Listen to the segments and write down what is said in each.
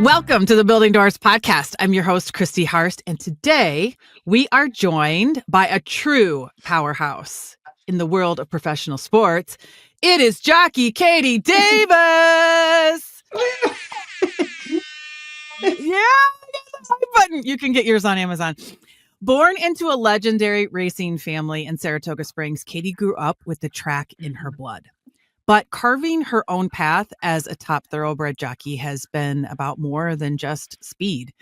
Welcome to the Building Doors podcast. I'm your host, Christy Harst, and today we are joined by a true powerhouse in the world of professional sports. It is jockey Katie Davis. Yeah, button. You can get yours on Amazon. Born into a legendary racing family in Saratoga Springs, Katie grew up with the track in her blood. But carving her own path as a top thoroughbred jockey has been about more than just speed.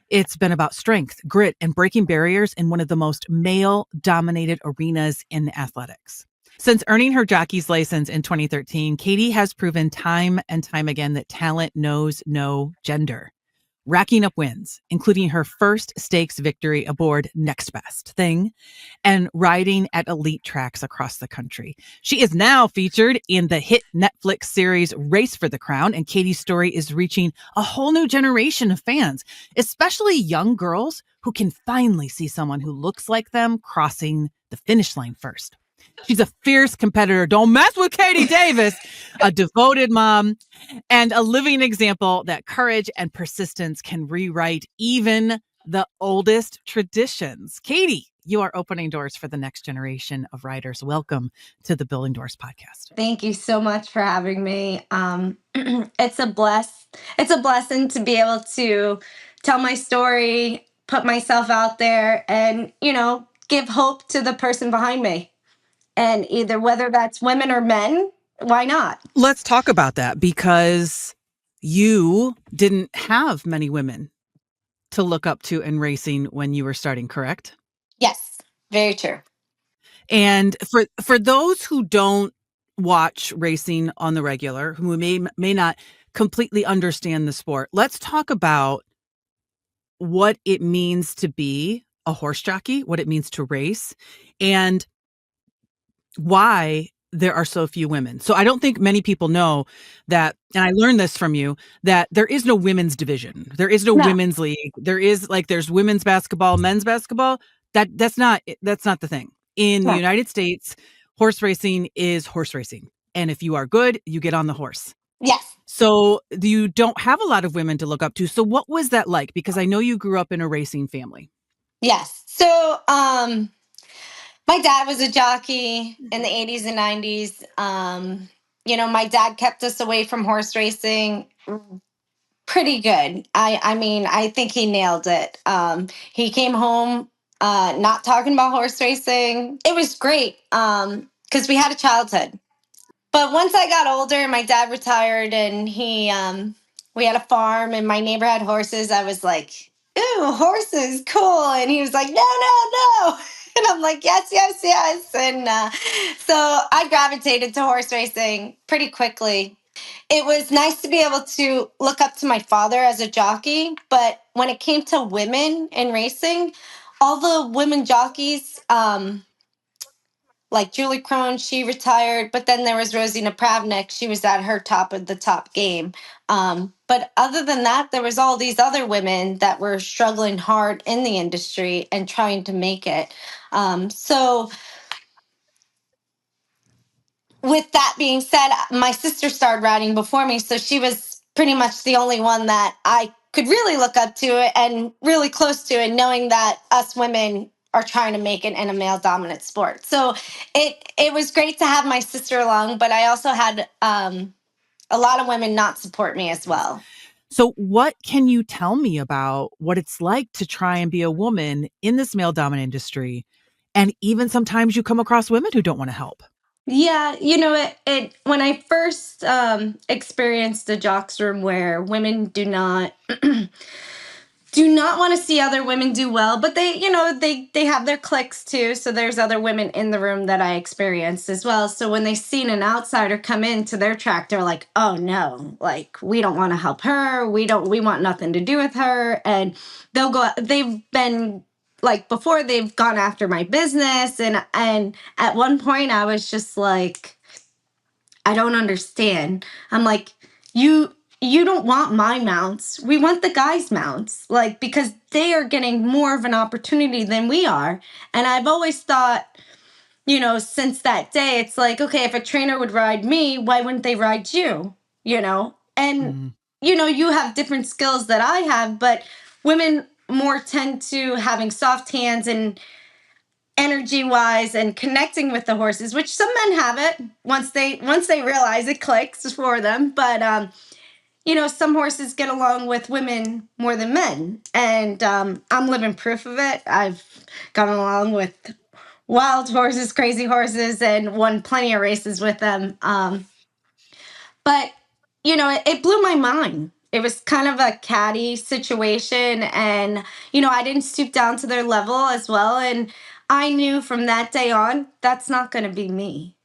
It's been about strength, grit, and breaking barriers in one of the most male-dominated arenas in athletics. Since earning her jockey's license in 2013, Katie has proven time and time again that talent knows no gender, racking up wins, including her first stakes victory aboard Next Best Thing and riding at elite tracks across the country. She is now featured in the hit Netflix series Race for the Crown, and Katie's story is reaching a whole new generation of fans, especially young girls who can finally see someone who looks like them crossing the finish line first. She's a fierce competitor. Don't mess with Katie Davis, a devoted mom, and a living example that courage and persistence can rewrite even the oldest traditions. Katie, you are opening doors for the next generation of riders. Welcome to the Building Doors podcast. Thank you so much for having me. It's a blessing to be able to tell my story, put myself out there, and give hope to the person behind me. And either whether that's women or men, why not? Let's talk about that, because you didn't have many women to look up to in racing when you were starting, correct? Yes, very true. And for those who don't watch racing on the regular, who may not completely understand the sport, let's talk about what it means to be a horse jockey, what it means to race, and why there are so few women. So I don't think many people know that, and I learned this from you, that there is no women's division. There is no women's league. There's women's basketball, men's basketball. That's not the thing. In the United States, horse racing is horse racing. And if you are good, you get on the horse. Yes. So you don't have a lot of women to look up to. So what was that like? Because I know you grew up in a racing family. Yes. So my dad was a jockey in the 80s and 90s. My dad kept us away from horse racing pretty good. I mean, I think he nailed it. He came home not talking about horse racing. It was great because we had a childhood. But once I got older, my dad retired and we had a farm and my neighbor had horses. I was like, ooh, horses, cool. And he was like, no, no, no. And I'm like, yes, yes, yes. And so I gravitated to horse racing pretty quickly. It was nice to be able to look up to my father as a jockey. But when it came to women in racing, all the women jockeys, like Julie Crone, she retired, but then there was Rosina Pravnik. She was at her top of the top game. But other than that, there was all these other women that were struggling hard in the industry and trying to make it. So with that being said, my sister started riding before me, so she was pretty much the only one that I could really look up to and really close to, and knowing that us women are trying to make it in a male dominant sport. So it was great to have my sister along, but I also had a lot of women not support me as well. So what can you tell me about what it's like to try and be a woman in this male dominant industry? And even sometimes you come across women who don't want to help. Yeah, it when I first experienced a jocks room where women do not do not want to see other women do well, but they have their cliques too. So there's other women in the room that I experienced as well. So when they seen an outsider come into their track, they're like, "Oh no, like we don't want to help her. We want nothing to do with her." And they've been like before they've gone after my business, and at one point I was just like, I don't understand. I'm like, you don't want my mounts. We want the guys' mounts, like, because they are getting more of an opportunity than we are. And I've always thought, since that day, it's like, okay, if a trainer would ride me, why wouldn't they ride you? And you have different skills that I have, but women more tend to having soft hands and energy wise and connecting with the horses, which some men have it once they realize it clicks for them. But some horses get along with women more than men, and I'm living proof of it. I've gone along with wild horses, crazy horses, and won plenty of races with them. But it blew my mind. It was kind of a catty situation, and I didn't stoop down to their level as well. And I knew from that day on, that's not going to be me.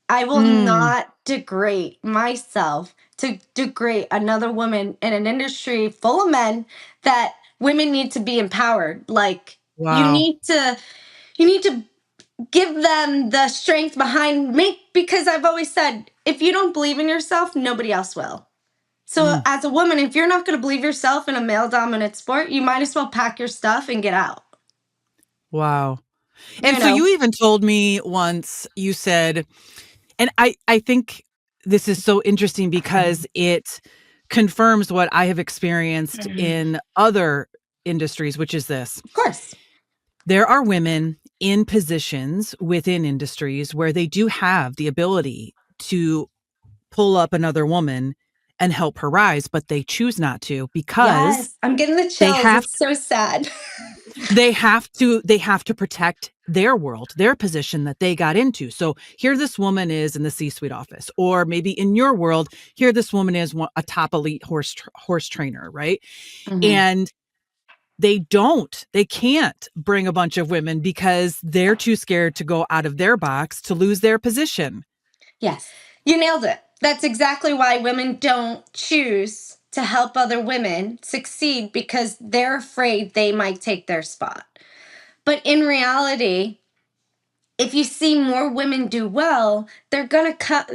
I will Mm, not degrade myself to degrade another woman in an industry full of men that women need to be empowered. Like you wow. need to you need to give them the strength behind make because I've always said if you don't believe in yourself, nobody else will. So Mm, as a woman, if you're not going to believe yourself in a male dominant sport, you might as well pack your stuff and get out. wow. You And so know. you even told me once, you said, and I think this is so interesting because it confirms what I have experienced Mhm. in other industries, which is this. Of course. There are women in positions within industries where they do have the ability to pull up another woman and help her rise, but they choose not to because Yes, I'm getting the they chills. have It's so sad. they have to protect their world, their position that they got into. So here this woman is in the C-suite office, or maybe in your world, here this woman is a top elite horse trainer, right? Mhm. And they can't bring a bunch of women because they're too scared to go out of their box to lose their position. Yes, you nailed it. That's exactly why women don't choose to help other women succeed because they're afraid they might take their spot. But in reality, if you see more women do well, they're going to come,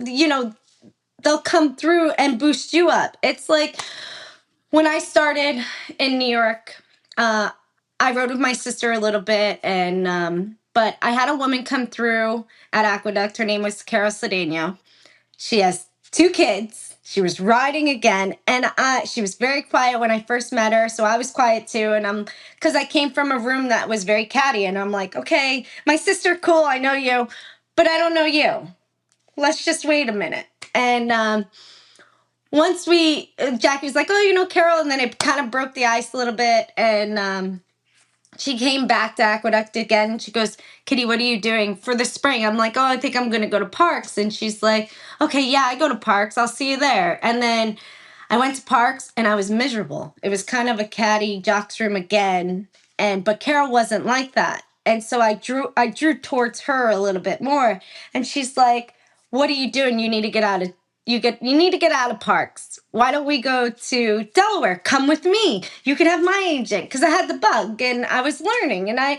they'll come through and boost you up. It's like when I started in New York, uh, I rode with my sister a little bit, and but I had a woman come through at Aqueduct. Her name was Carol Cedeno. She has two kids. She was riding again, and she was very quiet when I first met her, so I was quiet too. And because I came from a room that was very catty, and I'm like, okay, my sister, cool, I know you, but I don't know you. Let's just wait a minute. And once Jackie was like, oh, Carol, and then it kind of broke the ice a little bit, and she came back to Aqueduct again. She goes, Kitty, what are you doing for the spring? I'm like, oh, I think I'm going to go to Parks. And she's like, okay, yeah, I go to Parks. I'll see you there. And then I went to Parks and I was miserable. It was kind of a catty jocks room again. But Carol wasn't like that. And so I drew towards her a little bit more. And she's like, what are you doing? You need to get out of Parks. Why don't we go to Delaware? Come with me. You can have my agent because I had the bug and I was learning. And I'm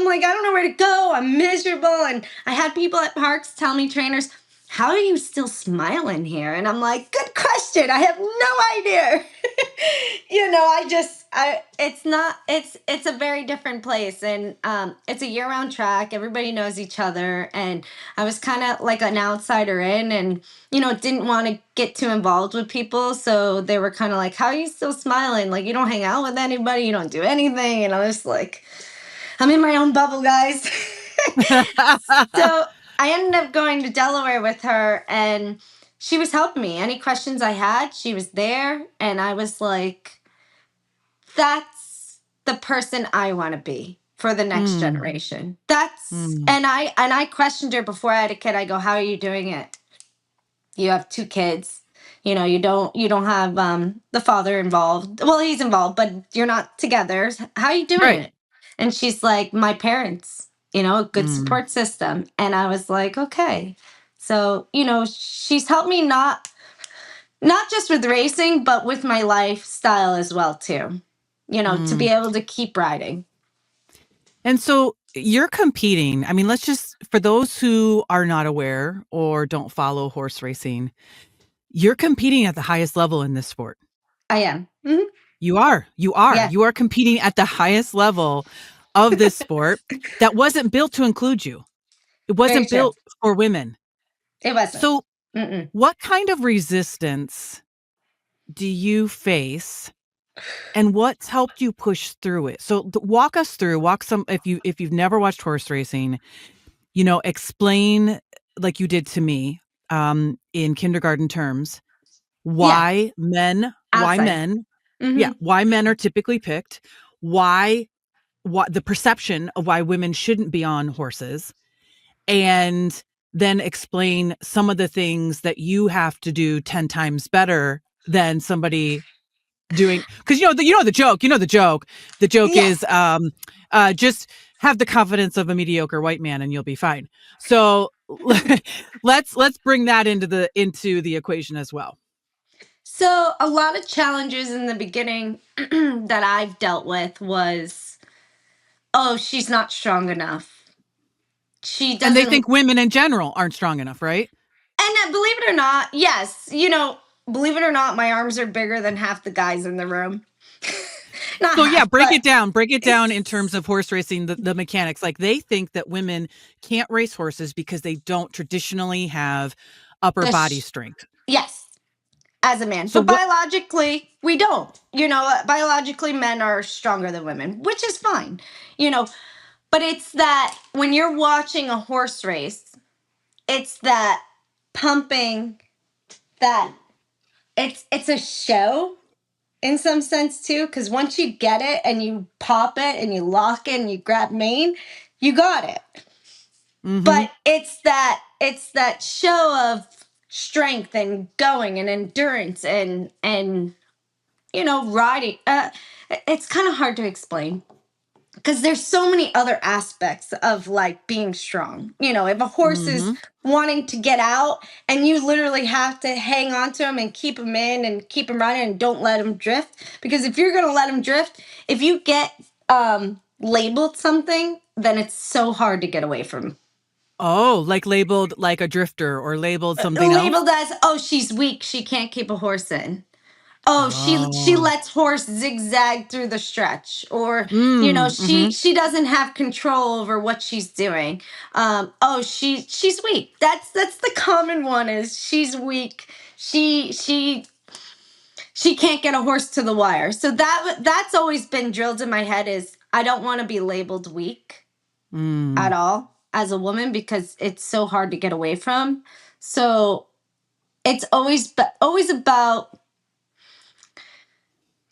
like, I don't know where to go. I'm miserable. And I had people at Parks tell me, trainers, how are you still smiling here? And I'm like, good question. I have no idea. It's not, it's a very different place. And it's a year round track. Everybody knows each other. And I was kind of like an outsider in and, didn't want to get too involved with people. So they were kind of like, how are you still smiling? Like, you don't hang out with anybody, you don't do anything. And I was like, I'm in my own bubble, guys. So I ended up going to Delaware with her, and she was helping me. Any questions I had, she was there. And I was like, that's the person I want to be for the next Mm, generation. That's mm, and I questioned her before I had a kid. I go, how are you doing it? You have two kids. You don't have the father involved. Well, he's involved, but you're not together. How are you doing right. it? And she's like, my parents, a good Mm, support system. And I was like, okay. So, she's helped me not just with racing, but with my lifestyle as well too. To mm. be able to keep riding. And so you're competing. I mean, let's just, for those who are not aware or don't follow horse racing, you're competing at the highest level in this sport. I am. Mhm. You are. You are. Yeah. You are competing at the highest level of this sport that wasn't built to include you. It Very wasn't true. built for women. It wasn't. So Mm-mm. what kind of resistance do you face and what's helped you push through it? So walk us through, walk some if you've never watched horse racing, explain like you did to me in kindergarten terms Yeah, why outside. men yeah, Hmm. why men are typically picked, why the perception of why women shouldn't be on horses, and then explain some of the things that you have to do 10 times better than somebody doing, because the joke is Yes. just have the confidence of a mediocre white man and you'll be fine. So let's bring that into the equation as well. So, a lot of challenges in the beginning that I've dealt with was, oh, she's not strong enough. She And they doesn't, think women in general aren't strong enough, right? and believe it or not, yes, believe it or not, my arms are bigger than half the guys in the room. Not So yeah, half, break but it down. Break it down in terms it's, of horse racing, the mechanics. Like they think that women can't race horses because they don't traditionally have upper the body strength. yes, as a man. So But what biologically, we don't. Biologically, men are stronger than women, which is fine. You know, but it's that when you're watching a horse race, it's that pumping, that it's a show in some sense too, because once you get it and you pop it and you lock it and you grab mane, you got it. mhm. But it's that show of strength and going and endurance and riding. It's kind of hard to explain because there's so many other aspects of like being strong. If a horse is Mhm. wanting to get out and you literally have to hang on to him and keep him in and keep him running and don't let him drift, because if you're going to let him drift, if you get labeled something, then it's so hard to get away from. Oh, like labeled like a drifter or labeled something else? Labeled as, oh, she's weak, she can't keep a horse in. Oh, she Oh. lets horse zigzag through the stretch, or she Mhm. she doesn't have control over what she's doing. Oh, she's weak. That's the common one, is she's weak. She can't get a horse to the wire. So that's always been drilled in my head, is I don't want to be labeled weak at Mm. all as a woman, because it's so hard to get away from. So it's always about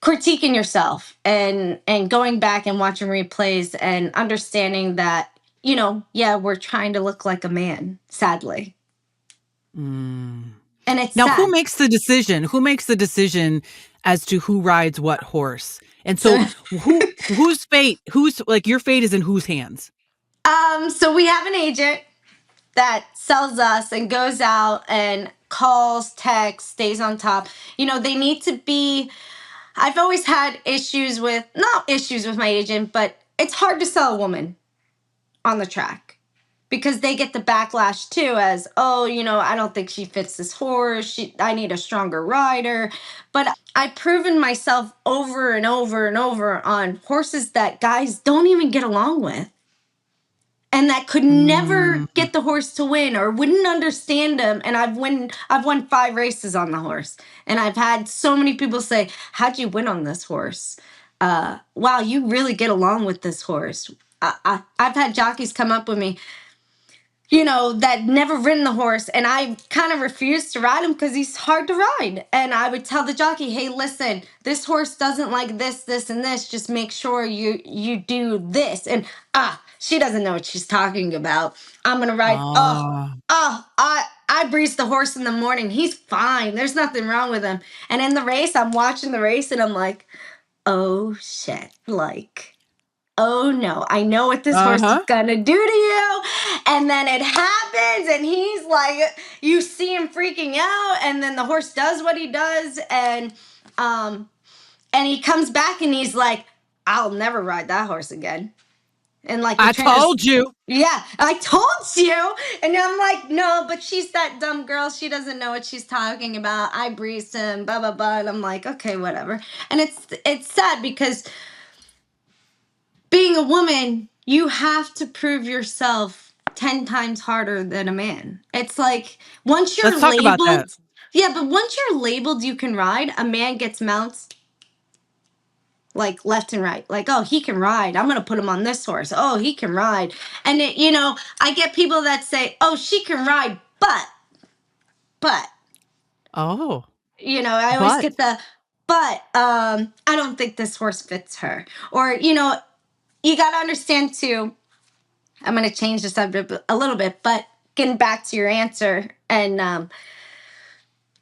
critiquing yourself and going back and watching replays and understanding that, yeah, we're trying to look like a man, sadly. Mm. And it's Now who sad. makes the decision? Who makes the decision as to who rides what horse? And So so whose like your fate is in whose hands? so we have an agent that sells us and goes out and calls, texts, stays on top. They need to be. I've always had issues with, not issues with my agent, but it's hard to sell a woman on the track, because they get the backlash too, as, oh, I don't think she fits this horse, I need a stronger rider. But I've proven myself over and over and over on horses that guys don't even get along with, and that could never Mm. get the horse to win or wouldn't understand him. And I've won 5 races on the horse, and I've had so many people say, how'd you win on this horse? Wow, you really get along with this horse. I've had jockeys come up with me, that never ridden the horse, and I kind of refused to ride him because he's hard to ride. And I would tell the jockey, hey, listen, this horse doesn't like this, this, and this. Just make sure you do this. And she doesn't know what she's talking about. I'm gonna ride. Ah. I breeze the horse in the morning. He's fine. There's nothing wrong with him. And in the race, I'm watching the race, and I'm like, oh shit, like, oh no, I know what this horse is Uh-huh. gonna do to you. And then it happens, and he's like, you see him freaking out, and then the horse does what he does, um, and he comes back and he's like, I'll never ride that horse again. And like the I trainers, told you. yeah, I told you. And I'm like, no, but she's that dumb girl. She doesn't know what she's talking about. I breezed him, blah blah blah. And I'm like, okay, whatever. And it's sad, because being a woman, you have to prove yourself 10 times harder than a man. It's like, once Let's you're talk about that. labeled, Yeah, but once you're labeled you can ride, a man gets mounts like left and right. Like, oh, he can ride. I'm going to put him on this horse. Oh, he can ride. And I get people that say, "Oh, she can ride, but Oh, I always but get the but I don't think this horse fits her. Or, you got to understand too. I'm going to change the subject a little bit, but getting back to your answer, and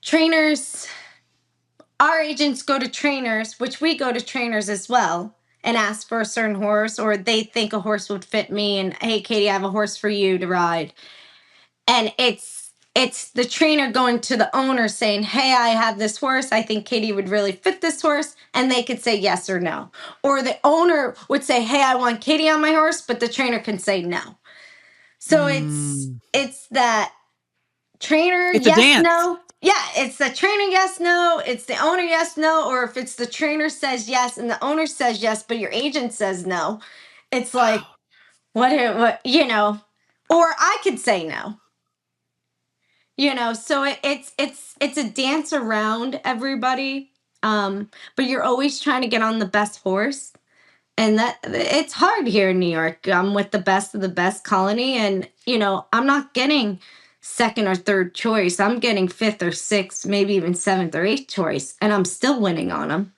trainers, our agents go to trainers, which we go to trainers as well, and ask for a certain horse, or they think a horse would fit me, and hey, Katie, I have a horse for you to ride. And it's the trainer going to the owner saying, hey, I have this horse, I think Katie would really fit this horse, and they could say yes or no. Or the owner would say, hey, I want Katie on my horse, but the trainer can say no. So mm, it's that trainer it's a yes dance. no. Yeah, it's the trainer yes no, it's the owner yes no. Or if it's the trainer says yes and the owner says yes but your agent says no, it's like, Wow. what or I could say no. So it's a dance around everybody. But you're always trying to get on the best horse, and that it's hard here in New York. I'm with the best of the best colony, and I'm not getting second or third choice. I'm getting fifth or sixth, maybe even seventh or eighth choice, and I'm still winning on them.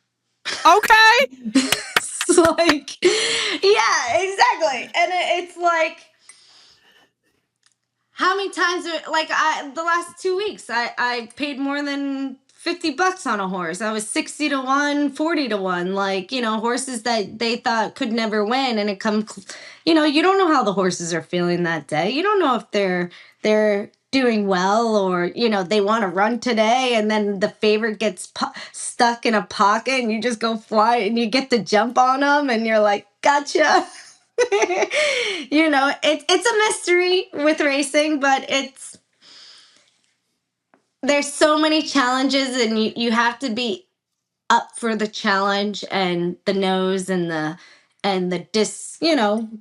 Okay. It's like, yeah, exactly. And it's like, how many times like the last 2 weeks I paid more than $50 on a horse. I was 60 to 1, 40 to 1, like, horses that they thought could never win. And it comes, you don't know how the horses are feeling that day. You don't know if they're doing well, or they want to run today, and then the favorite gets stuck in a pocket and you just go fly and you get to jump on them and you're like, gotcha. It's a mystery with racing, but there's so many challenges, and you have to be up for the challenge and the nose and the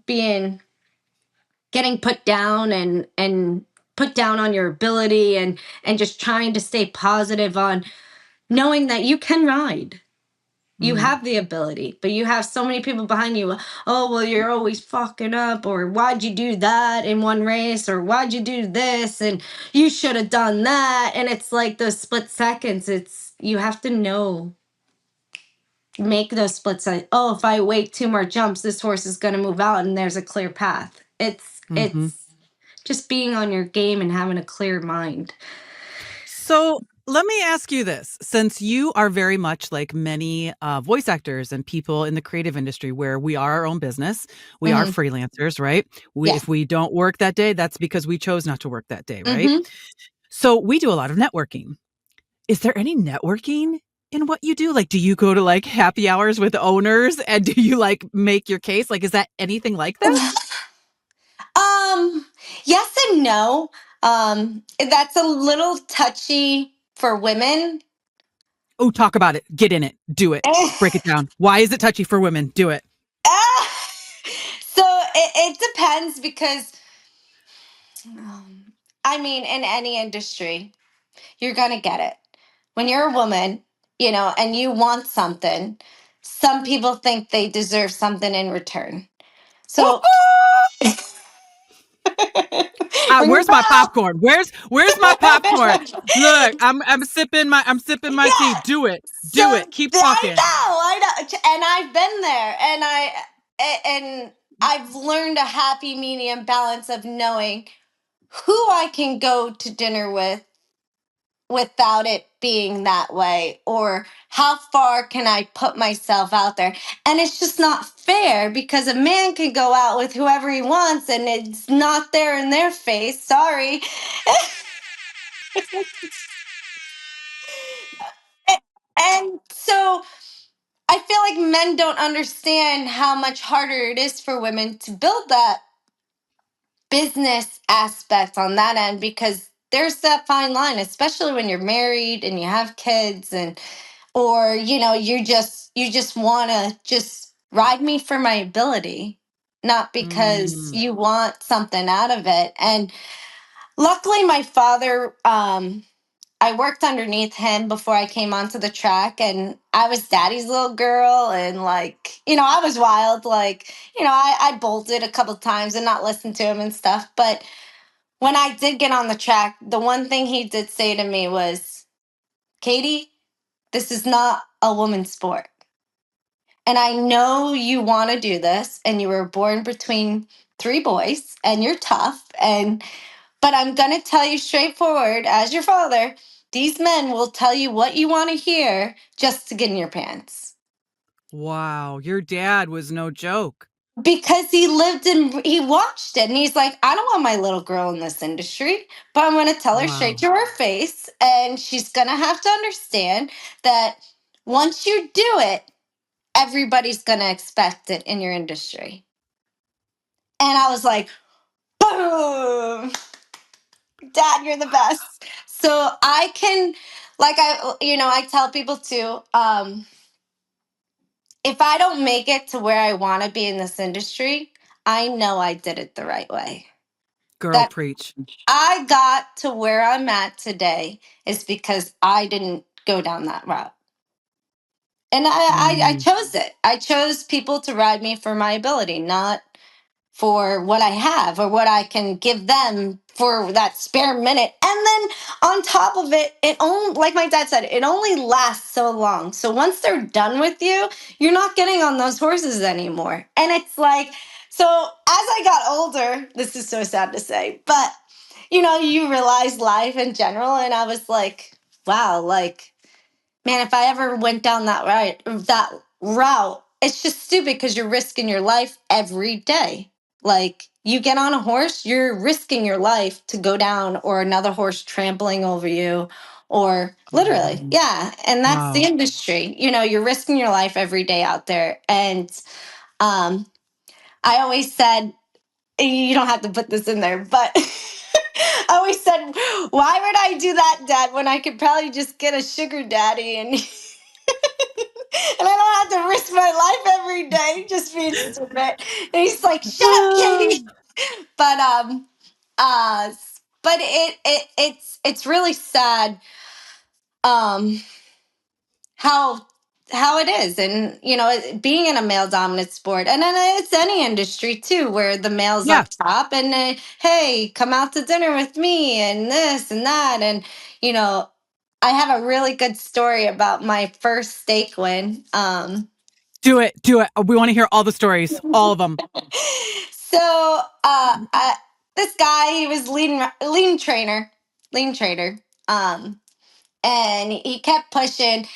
being getting put down and put down on your ability, and just trying to stay positive on knowing that you can ride. You Mm, have the ability, but you have so many people behind you. Oh, well, you're always fucking up, or why'd you do that in one race, or why'd you do this, and you should have done that. And it's like those split seconds. You have to make those split seconds. Oh, if I wait 2 more jumps, this horse is going to move out, and there's a clear path. hmm. It's just being on your game and having a clear mind. So let me ask you this. Since you are very much like many voice actors and people in the creative industry where we are our own business, we are Hmm. freelancers, right? Yeah. If we don't work that day, that's because we chose not to work that day, right? Hmm. So we do a lot of networking. Is there any networking in what you do? Like, do you go to like happy hours with owners and do you like make your case? Like, is that anything like that? Um, yes and no. That's a little touchy for women. Oh, talk about it. Get in it. Do it. Break it down. Why is it touchy for women? Do it. Ah! So it depends because, I mean, in any industry, you're going to get it. When you're a woman, and you want something, some people think they deserve something in return. So ring the Where's my bell. popcorn? Where's my popcorn? Look, I'm sipping my tea. Yeah. Do it. So Do it. Keep talking. I know, and I've been there, and I've learned a happy medium balance of knowing who I can go to dinner with without it being that way, or how far can I put myself out there. And it's just not fair because a man can go out with whoever he wants and it's not there in their face. Sorry. And so I feel like men don't understand how much harder it is for women to build that business aspect on that end, because there's that fine line, especially when you're married and you have kids, and or you just want to just ride me for my ability, not because Mm, you want something out of it. And luckily my father, I worked underneath him before I came onto the track, and I was daddy's little girl. And, like, I was wild. Like, I bolted a couple times and not listened to him and stuff. But when I did get on the track, the one thing he did say to me was, Katie, this is not a woman's sport. And I know you want to do this, and you were born between three boys, and you're tough. But I'm going to tell you straightforward, as your father, these men will tell you what you want to hear just to get in your pants. Wow, your dad was no joke. Because he watched it, and he's like, I don't want my little girl in this industry, but I'm going to tell her straight Wow. to her face, and she's going to have to understand that once you do it, everybody's going to expect it in your industry. And I was like, boom, Dad, you're the best. So I can, like, I tell people too, if I don't make it to where I want to be in this industry, I know I did it the right way. Girl, That preach. I got to where I'm at today is because I didn't go down that route. And I Mm. chose it. I chose people to ride me for my ability, not for what I have or what I can give them for that spare minute. And then on top of it, it only, like my dad said, it only lasts so long. So once they're done with you, you're not getting on those horses anymore. And it's like, so as I got older, this is so sad to say, but you realize life in general. And I was like, wow, like, man, if I ever went down that route, it's just stupid because you're risking your life every day. Like, you get on a horse, you're risking your life to go down, or another horse trampling over you, or literally, Oh, yeah. And that's the wow. industry. You're risking your life every day out there. And um, I always said, you don't have to put this in there, but I always said, why would I do that, Dad, when I could probably just get a sugar daddy and and I don't have to risk my life every day just being stupid. And he's like, "Shut up, Katie." But uh, but it's really sad um how it is, and being in a male dominant sport, and then it's any industry too, where the male's Yeah. up top, and hey, come out to dinner with me, and this and that, and you know. I have a really good story about my first steak win. Do it. Do it. We want to hear all the stories, all of them. So this guy, he was lean trainer, and he kept pushing.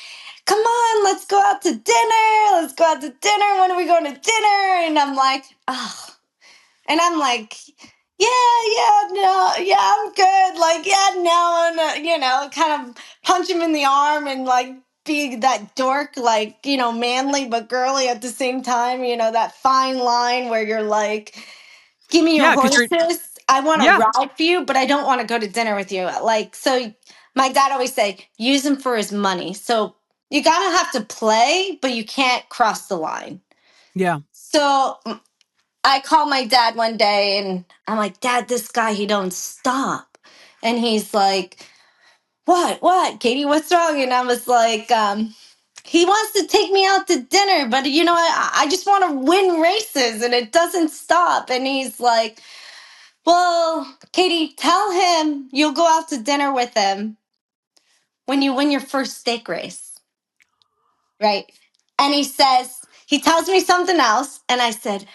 Come on, let's go out to dinner. Let's go out to dinner. When are we going to dinner? And I'm like, oh, and I'm like, yeah, no, yeah, I'm good. Like, yeah, no, and kind of punch him in the arm and like be that dork, like manly but girly at the same time. That fine line where you're like, give me your Yeah, because you're, horses. I want to yeah, ride for you, but I don't want to go to dinner with you. Like, so my dad always say, use him for his money. So you gotta have to play, but you can't cross the line. yeah. So I call my dad one day and I'm like, Dad, this guy, he don't stop. And he's like, what, Katie, what's wrong? And I was like, he wants to take me out to dinner, but I just want to win races and it doesn't stop. And he's like, well, Katie, tell him you'll go out to dinner with him when you win your first steak race. Right. And he tells me something else. And I said,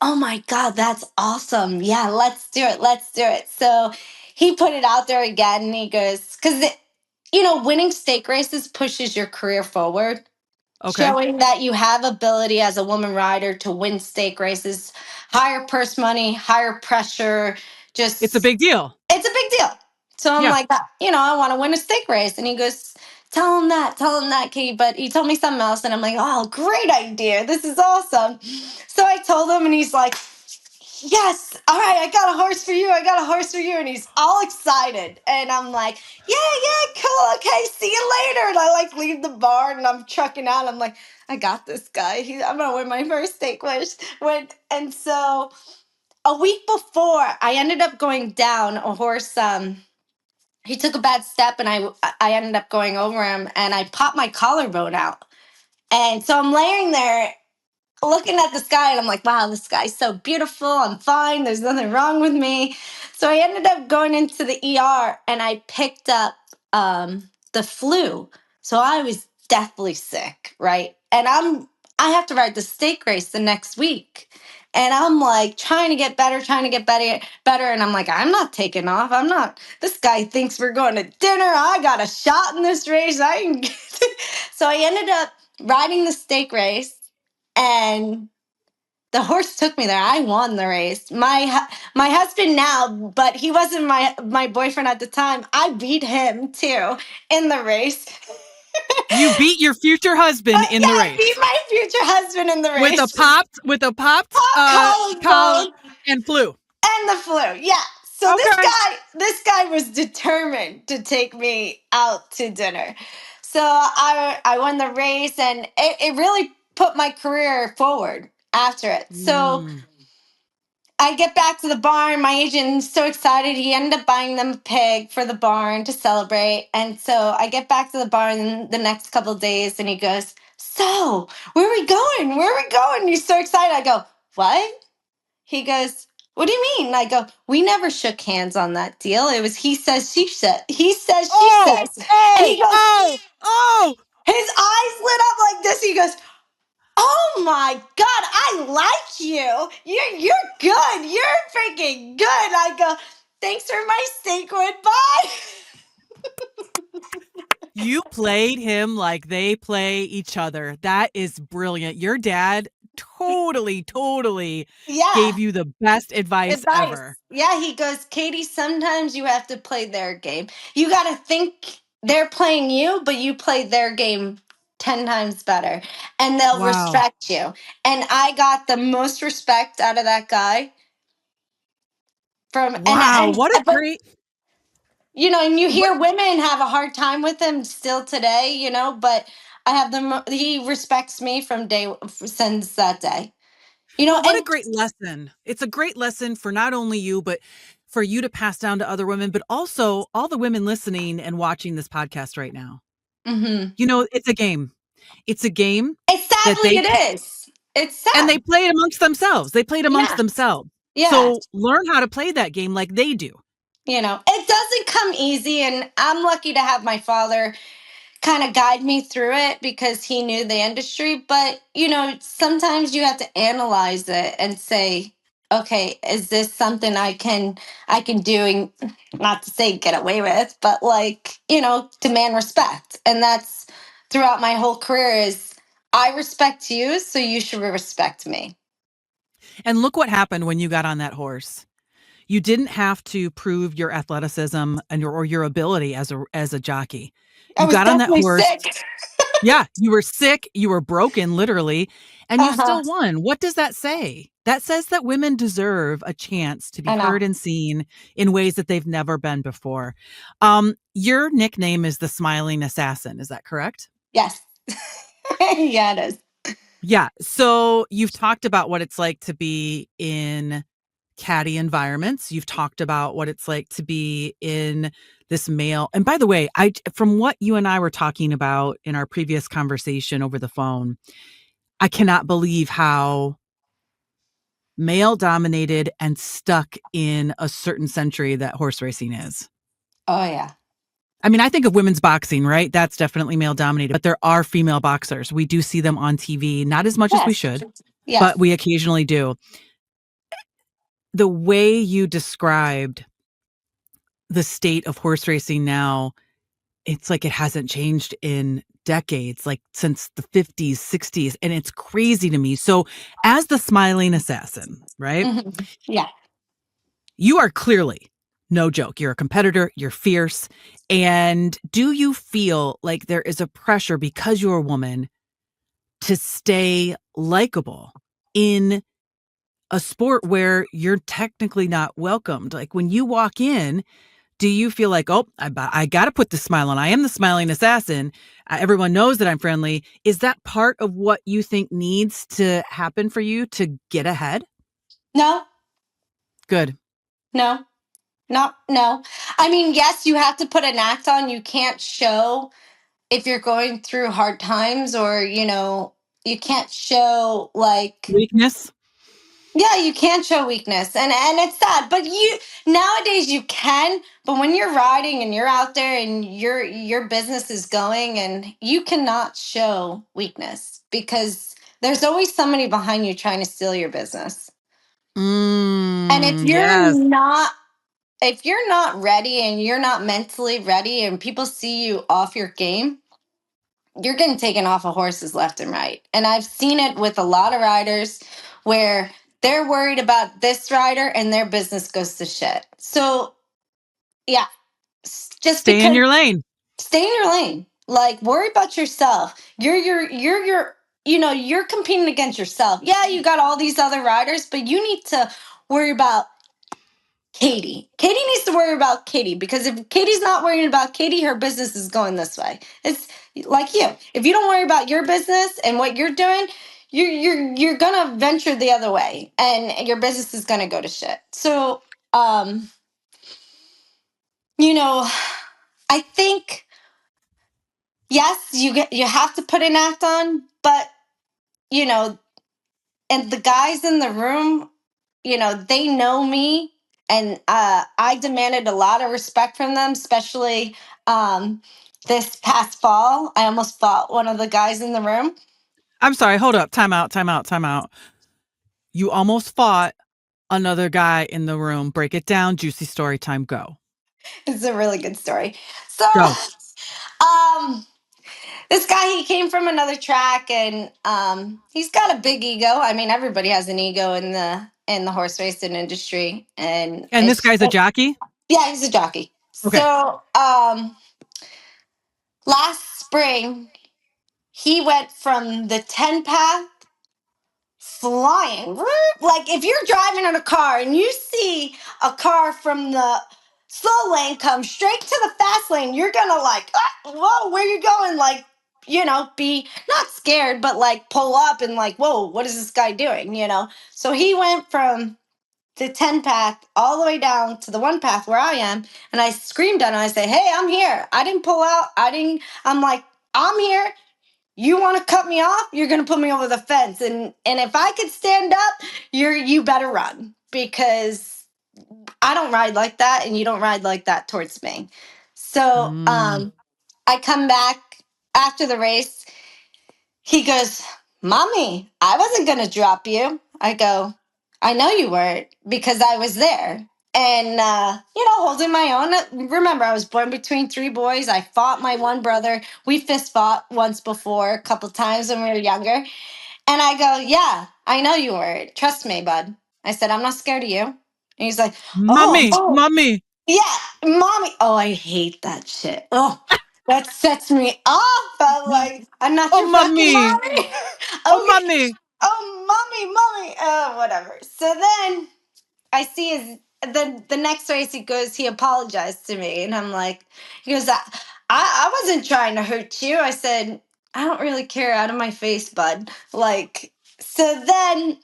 oh my God, that's awesome. Yeah, let's do it. Let's do it. So he put it out there again and he goes, because, winning steak races pushes your career forward, Okay. showing that you have ability as a woman rider to win steak races, higher purse money, higher pressure, It's a just big deal. it's a big deal. So I'm Yeah. like, I want to win a steak race. And he goes, tell him that, Katie. But he told me something else. And I'm like, oh, great idea. This is awesome. So I told him, and he's like, yes, all right, I got a horse for you. I got a horse for you. And he's all excited. And I'm like, yeah, cool. Okay, see you later. And I like leave the barn and I'm trucking out. I'm like, I got this guy. I'm going to win my first steak race. And so a week before, I ended up going down a horse. he took a bad step, and I ended up going over him, and I popped my collarbone out. And so I'm laying there looking at the sky, and I'm like, wow, the sky's so beautiful. I'm fine. There's nothing wrong with me. So I ended up going into the ER, and I picked up the flu. So I was deathly sick, right? And I have to ride the stake race the next week. And I'm like trying to get better, better. And I'm like, I'm not taking off. I'm not. This guy thinks we're going to dinner. I got a shot in this race. So I ended up riding the stake race, and the horse took me there. I won the race. My husband now, but he wasn't my boyfriend at the time. I beat him too in the race. You beat your future husband in Yeah, the I beat race my future husband in the with a race. popped collar Collarbone and flu. and the flu. Yeah. So Okay. this guy was determined to take me out to dinner. So I won the race, and it really put my career forward after it. So Mm. I get back to the barn. My agent's so excited. He ended up buying them a pig for the barn to celebrate. And so I get back to the barn the next couple of days, and he goes, so, where are we going? Where are we going? He's so excited. I go, what? He goes, what do you mean? I go, we never shook hands on that deal. It was he says, she said. He says, she Oh, says. And oh, he goes, oh, oh. his eyes lit up like this. He goes, oh my God, I like you. You're good. You're freaking good. I go, thanks for my steak. Goodbye. You played him like they play each other. That is brilliant. Your dad totally Yeah. gave you the best advice Advice. ever. Yeah, he goes, Katie, sometimes you have to play their game. You got to think they're playing you, but you play their game 10 times better, and they'll Wow. respect you. And I got the most respect out of that guy from, Wow. What a but great and you what hear women have a hard time with him still today, but I have he respects me from since that day. But what a And great lesson. It's a great lesson for not only you, but for you to pass down to other women, but also all the women listening and watching this podcast right now. mhm. It's a game. It's a game It's that sadly it is. It's and they sad. play it amongst themselves. They play it amongst Yeah. themselves. Yeah. So learn how to play that game like they do. It doesn't come easy, and I'm lucky to have my father kind of guide me through it because he knew the industry. But sometimes you have to analyze it and say, okay, is this something I can do, and not to say get away with, but like demand respect. And that's throughout my whole career is, I respect you, so you should respect me. And look what happened when you got on that horse. You didn't have to prove your athleticism and your ability as a jockey. I You was got on that definitely horse. sick. Yeah, you were sick, you were broken literally, and you Uh-huh. still won. What does that say? That says that women deserve a chance to be I know. heard and seen in ways that they've never been before. Your nickname is the Smiling Assassin, is that correct? Yes. Yeah, it is. Yeah. So you've talked about what it's like to be in catty environments. You've talked about what it's like to be in this male. And by the way, from what you and I were talking about in our previous conversation over the phone, I cannot believe how male dominated and stuck in a certain century that horse racing is. Oh yeah. I mean, I think of women's boxing, right? That's definitely male dominated, but there are female boxers. We do see them on TV, not as much as we Yes. should, Yes. but we occasionally do. The way you described the state of horse racing now, it's like it hasn't changed in decades, like since the 50s, 60s, and it's crazy to me. So, as the Smiling Assassin, right? Yeah. You are clearly no joke. You're a competitor, you're fierce. And do you feel like there is a pressure because you're a woman to stay likable in a sport where you're technically not welcomed? Like when you walk in, do you feel like, oh, I got to put the smile on? I am the Smiling Assassin. Everyone knows that I'm friendly. Is that part of what you think needs to happen for you to get ahead? No. Good. No. Not no. I mean, yes, you have to put an act on. You can't show if you're going through hard times, or you can't show like, Weakness. yeah, you can show weakness, and it's sad. But you nowadays you can. But when you're riding and you're out there and your business is going, and you cannot show weakness because there's always somebody behind you trying to steal your business. And Yes. if you're not ready and you're not mentally ready, and people see you off your game, you're getting taken off of horses left and right. And I've seen it with a lot of riders where they're worried about this rider and their business goes to shit. So, yeah, just Stay in because, your lane. stay in your lane. Like, worry about yourself. You're competing against yourself. Yeah, you got all these other riders, but you need to worry about Katie. Katie needs to worry about Katie, because if Katie's not worrying about Katie, her business is going this way. It's like you. If you don't worry about your business and what you're doing, you're gonna venture the other way, and your business is gonna go to shit. So, um, you know, I think yes, you have to put an act on, but you know, and the guys in the room, they know me, and I demanded a lot of respect from them, especially um, this past fall. I almost fought one of the guys in the room. I'm sorry. Hold up. Time out. Time out. Time out. You almost fought another guy in the room. Break it down. Juicy story time. Go. It's a really good story. So, Go. um, this guy, he came from another track, and he's got a big ego. I mean, everybody has an ego in the horse racing industry, and And this guy's a jockey? yeah, he's a jockey. Okay. So, last spring, he went from the 10 path flying. Like, if you're driving in a car and you see a car from the slow lane come straight to the fast lane, you're gonna like, ah, whoa, where you going? Like, be not scared, but like pull up and like, whoa, what is this guy doing? So he went from the 10 path all the way down to the one path where I am. And I screamed at him. I said, hey, I'm here. I didn't pull out. I'm like, I'm here. You want to cut me off? You're going to put me over the fence. And if I could stand up, you better run, because I don't ride like that, and you don't ride like that towards me. So Mm. I come back after the race. He goes, Mommy, I wasn't going to drop you. I go, I know you weren't, because I was there. And, holding my own. Remember, I was born between three boys. I fought my one brother. We fist fought once before, a couple times when we were younger. And I go, yeah, I know you weren't. Trust me, bud. I said, I'm not scared of you. And he's like, Mommy. oh, Mommy. yeah, mommy. Oh, I hate that shit. Oh, that sets me off. I'm like, I'm not Oh, your fucking mommy. mommy. Oh, Okay. mommy. Oh, mommy. Whatever. So then I see the next race, he apologized to me, and I'm like, he goes, I wasn't trying to hurt you. I said, I don't really care, out of my face, bud. Like, so then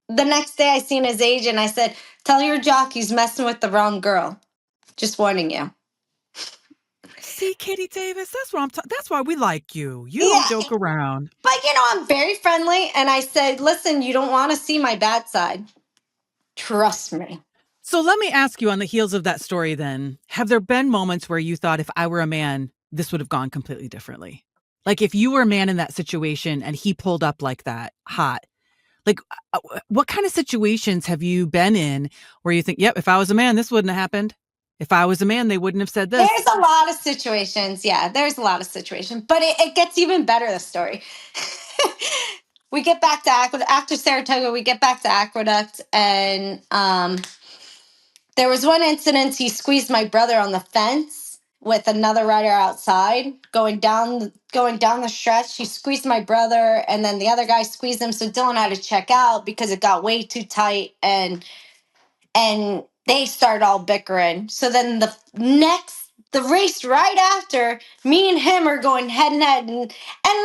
the next day I seen his agent. I said, tell your jock he's messing with the wrong girl. Just warning you. See, Katie Davis, that's what I'm talking. That's why we like you. You don't Yeah, joke around. but I'm very friendly, and I said, listen, you don't want to see my bad side. Trust me. So let me ask you, on the heels of that story then, have there been moments where you thought, if I were a man, this would have gone completely differently? Like, if you were a man in that situation and he pulled up like that, hot, like, what kind of situations have you been in where you think, yep, if I was a man, this wouldn't have happened? If I was a man, they wouldn't have said There's this. a lot of situations. Yeah, there's a lot of situations, but it gets even better, the story. We get back to Aqueduct. After Saratoga, we get back to Aqueduct, and there was one incident. He squeezed my brother on the fence with another rider outside going down the stretch. He squeezed my brother, and then the other guy squeezed him. So Dylan had to check out because it got way too tight, and they started all bickering. So then the race right after, me and him are going head and head, and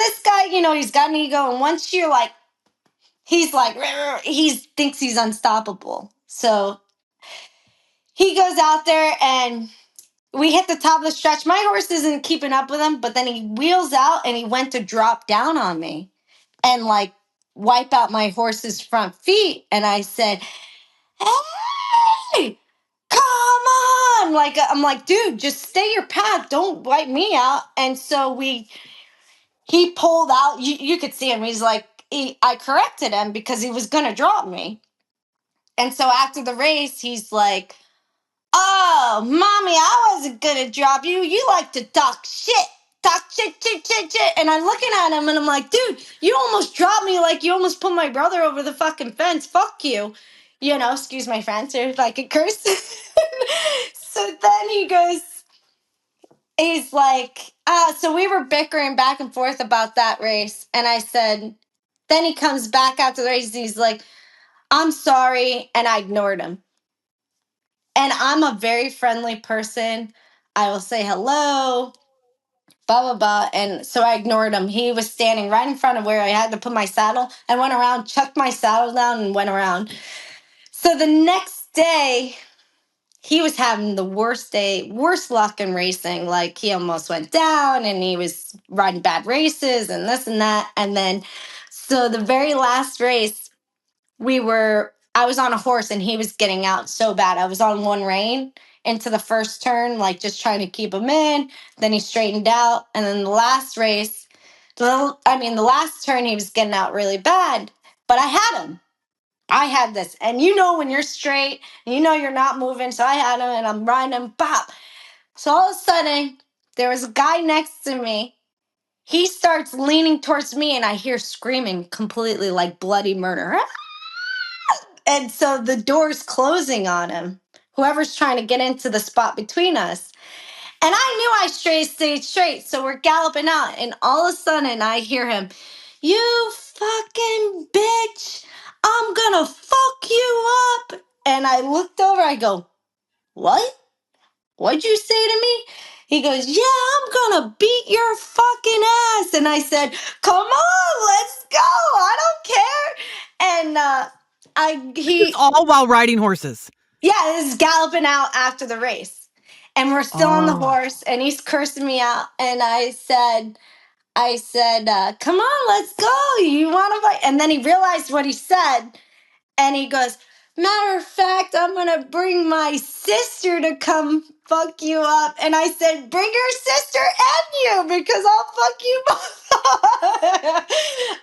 this guy, he's got an ego, and once you're like, he's like, he thinks he's unstoppable. So he goes out there and we hit the top of the stretch. My horse isn't keeping up with him, but then he wheels out and he went to drop down on me and like wipe out my horse's front feet. And I said, "Hey, come on!" Like I'm like, dude, just stay your path. Don't wipe me out. And so he pulled out. You could see him. He's like, I corrected him because he was gonna drop me. And so after the race, he's like, "Oh, mommy, I wasn't gonna drop you. You like to talk shit. Talk shit, shit, shit, shit." And I'm looking at him and I'm like, dude, you almost dropped me, like you almost put my brother over the fucking fence. Fuck you. You know, excuse my French if I could curse. So then he's like, so we were bickering back and forth about that race. And I said, then he comes back after the race and he's like, "I'm sorry." And I ignored him. And I'm a very friendly person. I will say hello, blah, blah, blah. And so I ignored him. He was standing right in front of where I had to put my saddle. I went around, chucked my saddle down, and went around. So the next day, he was having the worst day, worst luck in racing. Like he almost went down and he was riding bad races and this and that. And then, so the very last race, I was on a horse and he was getting out so bad. I was on one rein into the first turn, like just trying to keep him in. Then he straightened out. And then the last race, the last turn, he was getting out really bad, but I had him. I had this. And you know, when you're straight, and you know you're not moving. So I had him and I'm riding him, pop. So all of a sudden, there was a guy next to me. He starts leaning towards me and I hear screaming completely like bloody murder. And so the door's closing on him. Whoever's trying to get into the spot between us. And I knew I stayed straight. So we're galloping out. And all of a sudden I hear him, "You fucking bitch. I'm gonna fuck you up." And I looked over, I go, "What? What'd you say to me?" He goes, "Yeah, I'm gonna beat your fucking ass." And I said, "Come on, let's go. I don't care." And This is all while riding horses. yeah, is galloping out after the race. And we're still on the Oh. horse and he's cursing me out. And I said, "Come on, let's go. You want to fight?" And then he realized what he said and he goes, "Matter of fact, I'm going to bring my sister to come fuck you up." And I said, "Bring your sister and you because I'll fuck you both."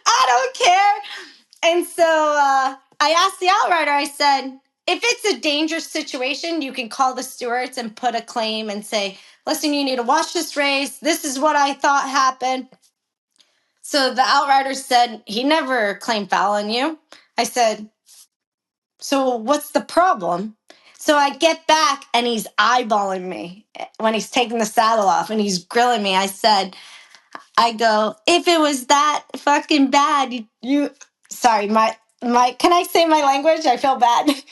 I don't care. And so I asked the outrider, I said, "If it's a dangerous situation, you can call the stewards and put a claim and say, 'Listen, you need to watch this race. This is what I thought happened.'" So the outrider said, "He never claimed foul on you." I said, "So what's the problem?" So I get back and he's eyeballing me when he's taking the saddle off and he's grilling me. I go, "If it was that fucking bad, sorry, can I say my language? I feel bad."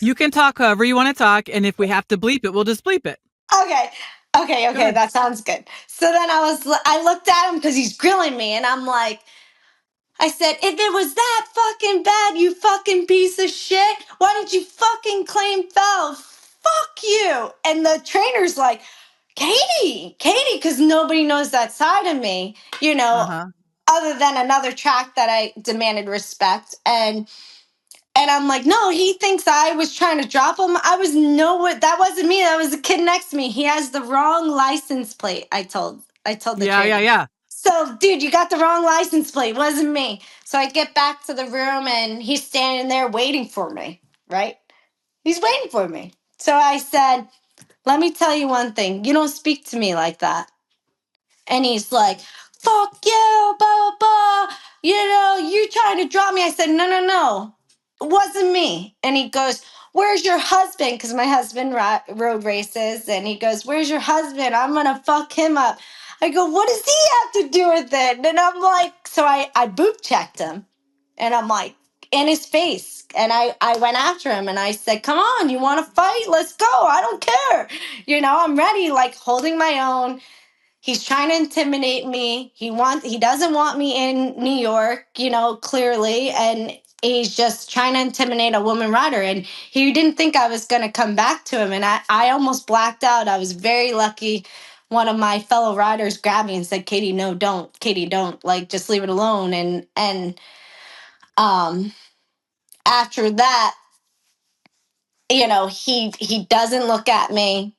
You can talk however you want to talk, and if we have to bleep it, we'll just bleep it. Okay. Okay, Good. that sounds good. So then I looked at him because he's grilling me, and I'm like, I said, "If it was that fucking bad, you fucking piece of shit, why didn't you fucking claim foul? Fuck you." And the trainer's like, Katie, because nobody knows that side of me, Uh-huh. other than another track that I demanded respect. And I'm like, "No, he thinks I was trying to drop him. That wasn't me. That was the kid next to me. He has the wrong license plate." I told the Yeah, yeah, trainer. yeah. "So, dude, you got the wrong license plate. It wasn't me." So I get back to the room and he's standing there waiting for me, right? He's waiting for me. So I said, "Let me tell you one thing. You don't speak to me like that." And he's like, "Fuck you, blah, blah, blah. You trying to drop me." I said, "No, no, no. It wasn't me." And he goes, "Where's your husband?" Because my husband rode races. And he goes, "Where's your husband? I'm going to fuck him up." I go, "What does he have to do with it?" And I'm like, so I boot checked him. And I'm like, in his face. And I went after him and I said, "Come on, you want to fight? Let's go. I don't care. I'm ready," like holding my own. He's trying to intimidate me. He doesn't want me in New York, clearly. And he's just trying to intimidate a woman rider, and he didn't think I was going to come back to him, and I almost blacked out. I was very lucky. One of my fellow riders grabbed me and said, Katie, no, don't. Katie, don't. Like, just leave it alone. And after that, he doesn't look at me.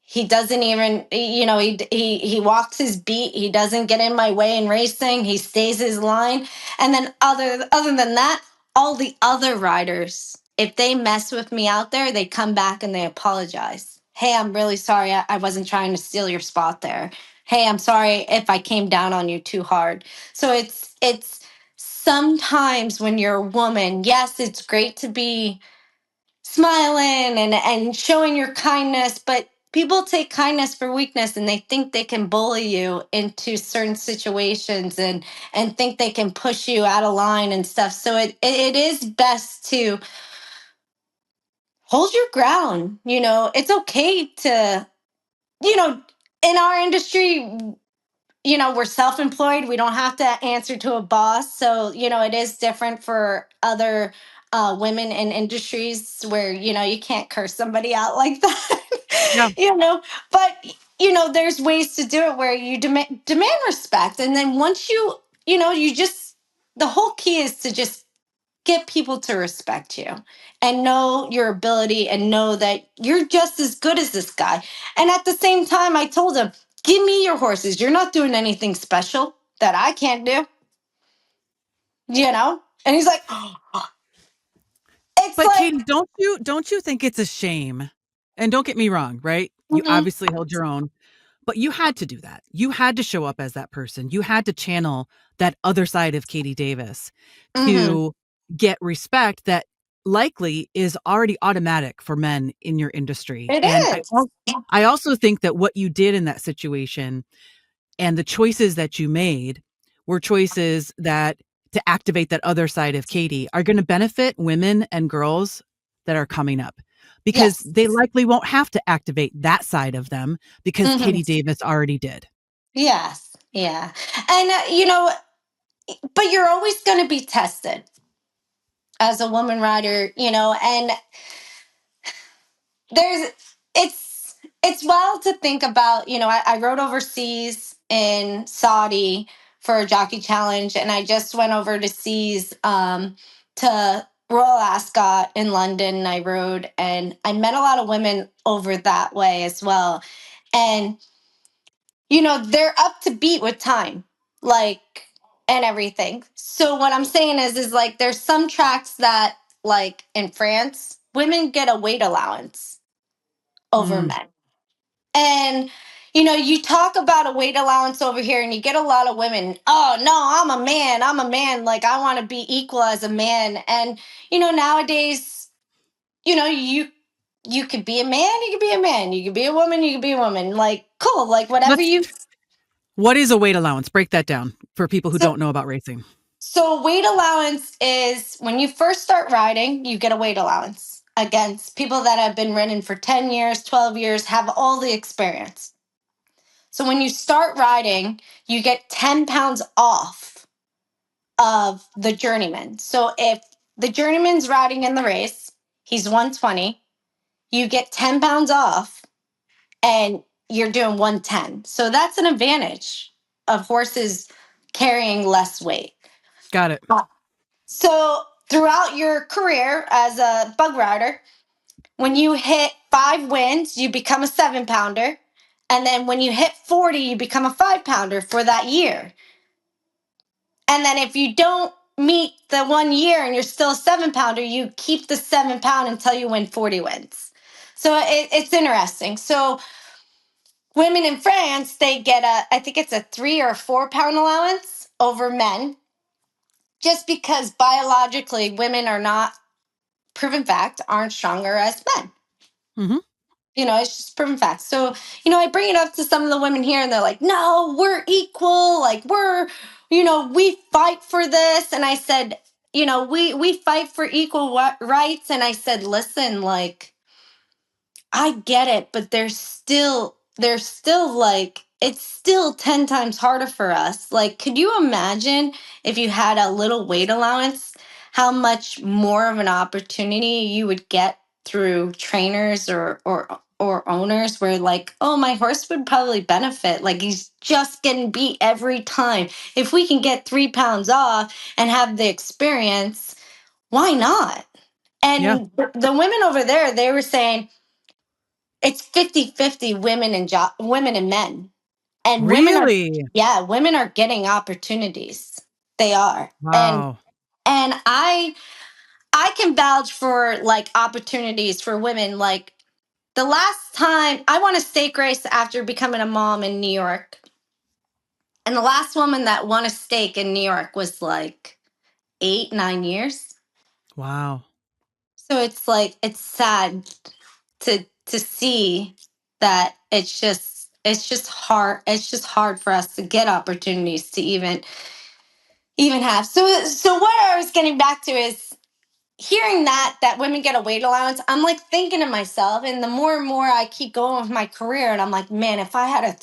He doesn't even, he walks his beat. He doesn't get in my way in racing. He stays his line. And then other than that, all the other riders, if they mess with me out there, they come back and they apologize. Hey, I'm really sorry. I wasn't trying to steal your spot there. Hey, I'm sorry if I came down on you too hard. So it's sometimes when you're a woman, yes, it's great to be smiling and showing your kindness, but people take kindness for weakness, and they think they can bully you into certain situations and think they can push you out of line and stuff. So it is best to hold your ground. It's okay to, in our industry, we're self-employed. We don't have to answer to a boss. So, it is different for other women in industries where, you can't curse somebody out like that. Yeah. But, there's ways to do it where you demand respect. And then once you just, the whole key is to just get people to respect you and know your ability and know that you're just as good as this guy. And at the same time, I told him, give me your horses. You're not doing anything special that I can't do, And he's like, it's But like, Katie, don't you think it's a shame? And don't get me wrong, right? You mhm, obviously held your own, but you had to do that. You had to show up as that person. You had to channel that other side of Katie Davis mhm. to get respect that likely is already automatic for men in your industry. It And is. I also think that what you did in that situation and the choices that you made were choices that to activate that other side of Katie are going to benefit women and girls that are coming up because Yes. they likely won't have to activate that side of them because Hmm. Katie Davis already did. Yes. Yeah. And, but you're always going to be tested as a woman rider, and there's it's wild to think about. I rode overseas in Saudi for a jockey challenge, and I just went over to seas to Royal Ascot in London, and I rode, and I met a lot of women over that way as well. And they're up to beat with time, like, and everything. So what I'm saying is like there's some tracks that, like in France, women get a weight allowance over Mm. men. And you talk about a weight allowance over here, and you get a lot of women, oh no, I'm a man, like I want to be equal as a man. And nowadays, you could be a man, you could be a man, you could be a woman, you could be a woman, like cool, like whatever Let's you. What is a weight allowance? Break that down for people who So don't know about racing. weight allowance is when you first start riding, you get a weight allowance against people that have been ridden for 10 years, 12 years, have all the experience. So when you start riding, you get 10 pounds off of the journeyman. So if the journeyman's riding in the race, he's 120, you get 10 pounds off and you're doing 110. So that's an advantage of horses carrying less weight. Got it. So throughout your career as a bug rider, when you hit 5 wins, you become a 7 pounder. And then when you hit 40, you become a 5 pounder for that year. And then if you don't meet the 1 year and you're still a 7 pounder, you keep the 7 pound until you win 40 wins. So it's interesting. So women in France, they get I think it's a 3 or 4 pound allowance over men, just because biologically women are not, proven fact, aren't stronger as men. Hmm. It's just proven fact. So, I bring it up to some of the women here, and they're like, no, we're equal. Like, we fight for this. And I said, we fight for equal rights. And I said, listen, like, I get it, but there's still like, it's still 10 times harder for us. Like, could you imagine if you had a little weight allowance, how much more of an opportunity you would get through trainers or owners where like, oh, my horse would probably benefit. Like he's just getting beat every time. If we can get 3 pounds off and have the experience, why not? Yeah. And the women over there, they were saying it's 50-50 women and women and men. And women are, Really? yeah, women are getting opportunities. They are. Wow. And I can vouch for like opportunities for women. Like the last time I won a stake race after becoming a mom in New York. And the last woman that won a stake in New York was like 8, 9 years. Wow. So it's like it's sad to see that it's just hard. It's just hard for us to get opportunities to even have. So what I was getting back to is hearing that women get a weight allowance. I'm like thinking to myself, and the more and more I keep going with my career, and I'm like, man, if I had a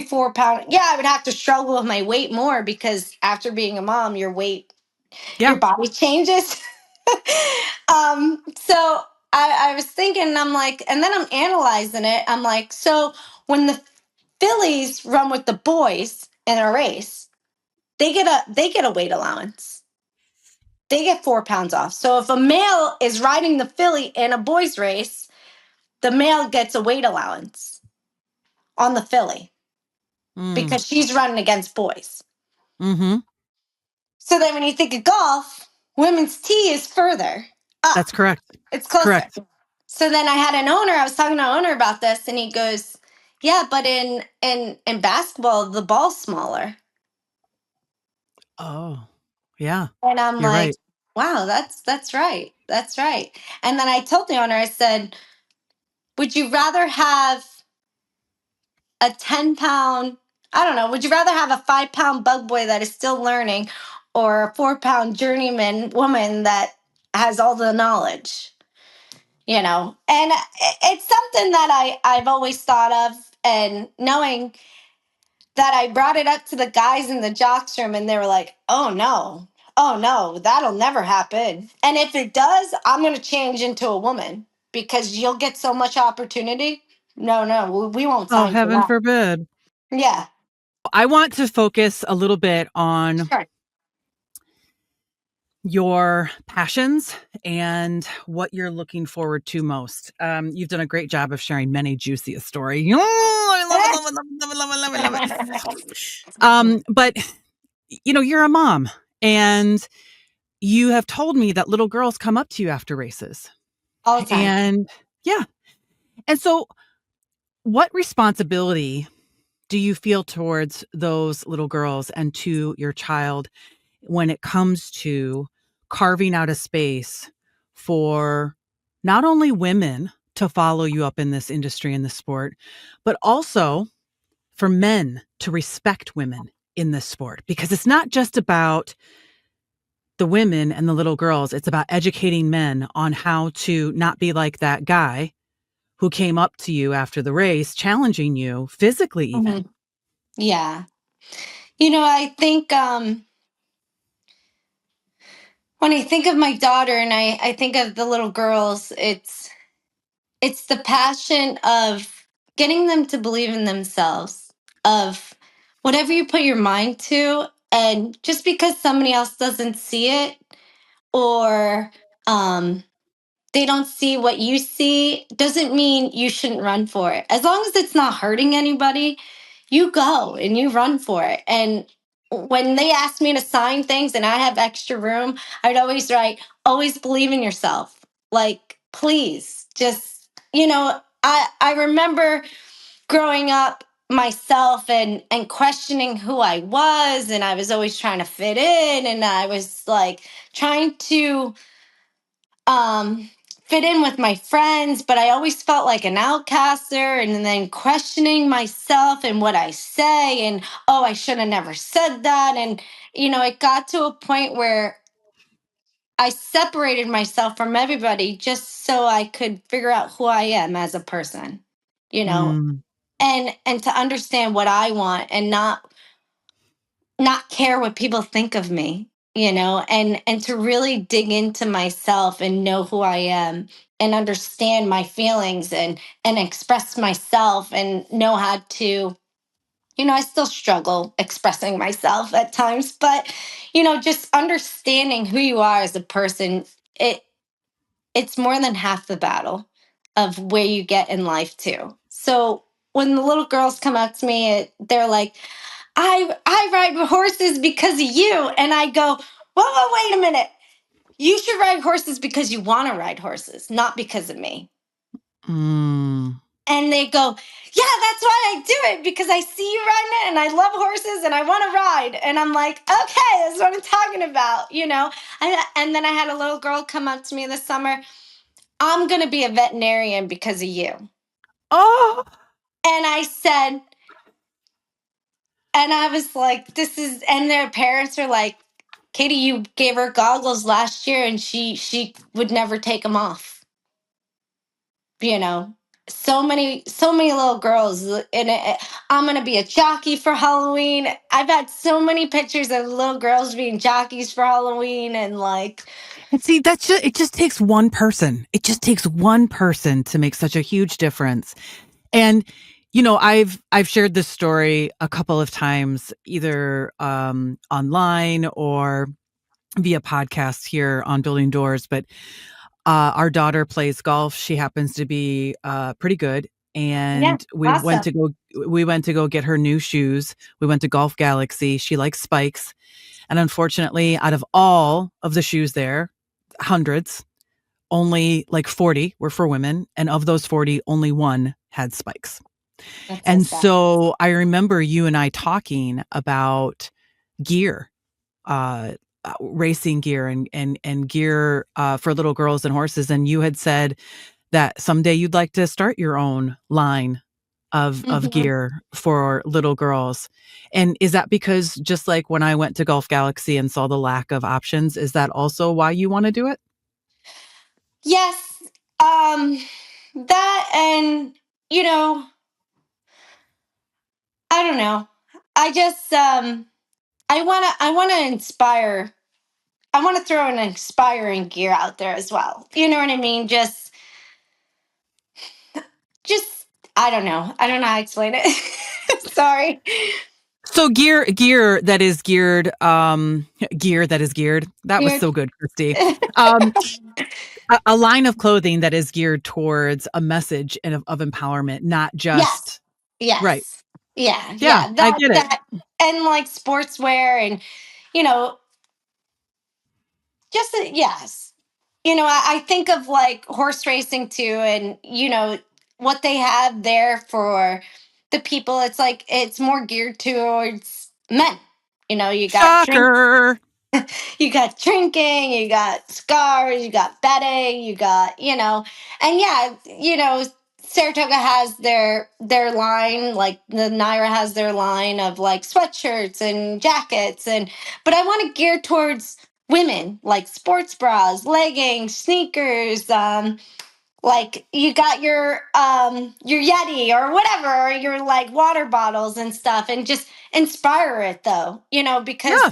4 pound, yeah, I would have to struggle with my weight more because after being a mom, your Yeah. body changes. So I was thinking, and I'm like, and then I'm analyzing it. I'm like, so when the fillies run with the boys in a race, they get a weight allowance. They get 4 pounds off. So if a male is riding the filly in a boys race, the male gets a weight allowance on the filly Mm. because she's running against boys. Mm-hmm. So then when you think of golf, women's tee is further up. That's correct. It's closer. Correct. So then I was talking to an owner about this, and he goes, yeah, but in basketball, the ball's smaller. Oh, yeah. And I'm You're like, right. wow, that's right. That's right. And then I told the owner, I said, would you rather have a 10 pound, I don't know, would you rather have a 5 pound bug boy that is still learning or a 4 pound journeyman woman that has all the knowledge? And it's something that I've always thought of, and knowing that I brought it up to the guys in the jocks room, and they were like, oh no, that'll never happen. And if it does, I'm going to change into a woman because you'll get so much opportunity. No, we won't Oh, sign for heaven that. forbid. Yeah, I want to focus a little bit on sure. your passions and what you're looking forward to most. You've done a great job of sharing many juicy story. Oh, I love it, love it, love it, love it, love it, love it, love it. But you're a mom, and you have told me that little girls come up to you after races. All the time. And yeah. And so what responsibility do you feel towards those little girls and to your child when it comes to carving out a space for not only women to follow you up in this industry and this sport, but also for men to respect women in this sport? Because it's not just about the women and the little girls. It's about educating men on how to not be like that guy who came up to you after the race, challenging you physically even. Mhm. Yeah. I think when I think of my daughter and I think of the little girls, it's the passion of getting them to believe in themselves, of whatever you put your mind to, and just because somebody else doesn't see it, or um they don't see what you see, doesn't mean you shouldn't run for it. As long as it's not hurting anybody, you go and you run for it. And when they ask me to sign things and I have extra room, I'd always write, always believe in yourself. Like, please, just, I remember growing up myself and questioning who I was, and I was always trying to fit in, and I was like trying to um fit in with my friends, but I always felt like an outcaster, and then questioning myself and what I say, and oh, I should have never said that. And it got to a point where I separated myself from everybody just so I could figure out who I am as a person, you know Mm, and to understand what I want, and not care what people think of me. and to really dig into myself and know who I am and understand my feelings and express myself and know how to, I still struggle expressing myself at times, but just understanding who you are as a person, it it's more than half the battle of where you get in life too. So when the little girls come up to me, they're like, I ride horses because of you. And I go, whoa, wait a minute. You should ride horses because you want to ride horses, not because of me. Mm. And they go, yeah, that's why I do it, because I see you riding it and I love horses and I want to ride. And I'm like, okay, that's what I'm talking about. And then I had a little girl come up to me this summer. I'm going to be a veterinarian because of you. Oh, And I said, and I was like, and their parents are like, Katie, you gave her goggles last year and she would never take them off. So many little girls, I'm going to be a jockey for Halloween. I've had so many pictures of little girls being jockeys for Halloween, and like, and see, it just takes one person. It just takes one person to make such a huge difference. And I've shared this story a couple of times, either online or via podcast here on Building Doors. But our daughter plays golf. She happens to be pretty good, yeah, and awesome. we went to go get her new shoes. We went to Golf Galaxy. She likes spikes, and unfortunately, out of all of the shoes there, hundreds, only like 40 were for women, and of those 40, only one had spikes. That's so And sad. so I remember you and I talking about gear, uh, racing gear and gear for little girls and horses. And you had said that someday you'd like to start your own line of Mhm. gear for little girls. And is that because, just like when I went to Golf Galaxy and saw the lack of options, is that also why you want to do it? Yes, that, and you know, I don't know. I just I want to inspire. I want to throw an inspiring gear out there as well. You know what I mean? Just I don't know. I don't know how to explain it. Sorry. So gear that is geared, gear that is geared. That was You're- so good, Christy. Um, a line of clothing that is geared towards a message of empowerment, not yes. just right. Yes. Yeah. Yeah, Yeah. I That get it. that and like sportswear and you know just yes. I think of like horse racing too, and what they have there for the people. It's like it's more geared towards men. You got Shocker. you got drinking, you got scars, you got betting, you got and yeah, Saratoga has their line, like the Naira has their line of like sweatshirts and jackets, but I want to gear towards women, like sports bras, leggings, sneakers, like you got your Yeti or whatever, or your like water bottles and stuff, and just inspire it though, because Yeah.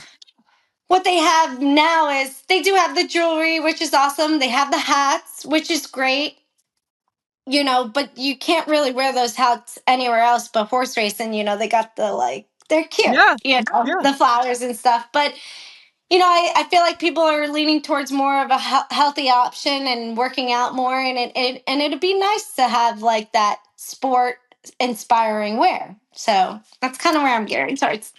what they have now is they do have the jewelry, which is awesome. They have the hats, which is great, but you can't really wear those hats anywhere else but horse racing. They got the like, they're cute, Yeah. Yeah. the flowers and stuff. But, I feel like people are leaning towards more of a healthy option and working out more. And it'd be nice to have like that sport inspiring wear. So that's kind of where I'm gearing towards.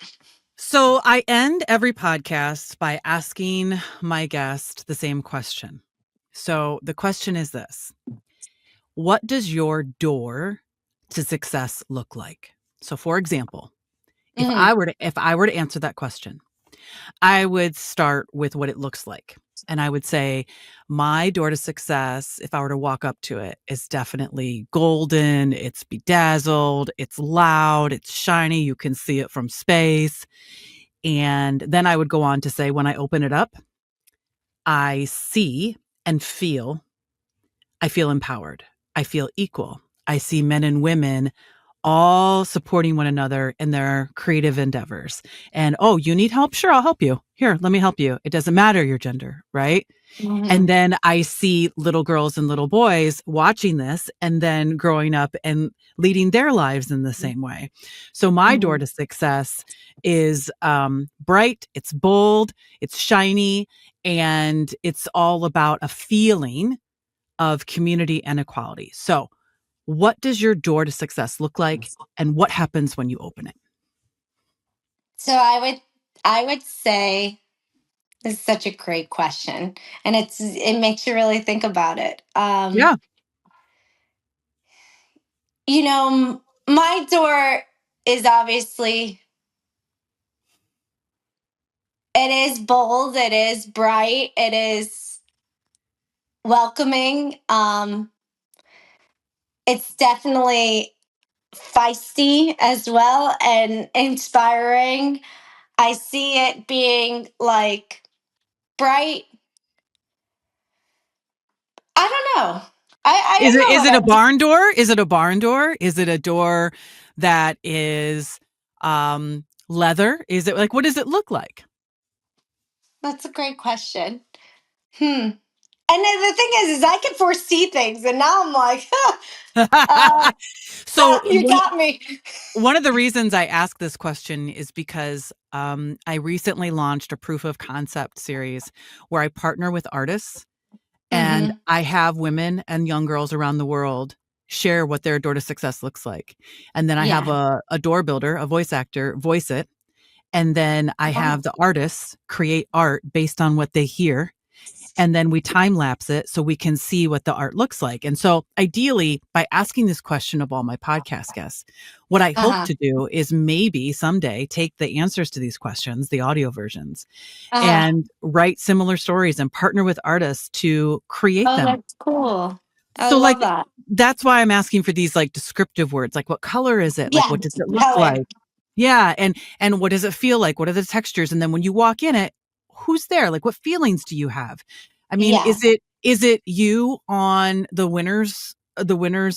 So I end every podcast by asking my guest the same question. So the question is this: what does your door to success look like? So for example, Hmm. if I were to answer that question, I would start with what it looks like. And I would say, my door to success, if I were to walk up to it, is definitely golden. It's bedazzled. It's loud. It's shiny. You can see it from space. And then I would go on to say, when I open it up, I see and feel, I feel empowered. I feel equal. I see men and women all supporting one another in their creative endeavors. And, oh, you need help? Sure, I'll help you. Here, let me help you. It doesn't matter your gender, right? And Mhm. then I see little girls and little boys watching this and then growing up and leading their lives in the same way. So my door Mhm. to success is bright, it's bold, it's shiny, and it's all about a feeling of community and equality. So, what does your door to success look like, and what happens when you open it? So I would say this is such a great question, and it makes you really think about it. Yeah. My door is obviously, it is bold, it is bright, it is welcoming. It's definitely feisty as well and inspiring. I see it being like bright. I don't know. I Is it don't know is what it a I. barn door? Is it a barn door? Is it a door that is leather? Is it like, what does it look like? That's a great question. Hmm. And then the thing is I can foresee things, and now I'm like, uh, So you got me. one of the reasons I ask this question is because I recently launched a proof of concept series where I partner with artists and Hmm. I have women and young girls around the world share what their door to success looks like. And then I have Yeah. a door builder, a voice actor, voice it. And then I Oh. have the artists create art based on what they hear, and then we time lapse it so we can see what the art looks like. And so, ideally, by asking this question of all my podcast guests, what I hope Uh-huh. to do is maybe someday take the answers to these questions, the audio versions, Uh-huh. and write similar stories and partner with artists to create Oh, them. that's cool. I So, like, love that. that's why I'm asking for these like descriptive words, like what color is it? Like, Yeah. what does it look Color. like? Yeah, and what does it feel like? What are the textures? And then when you walk in it, who's there? Like, what feelings do you have? I mean, Yeah. is it you on the winners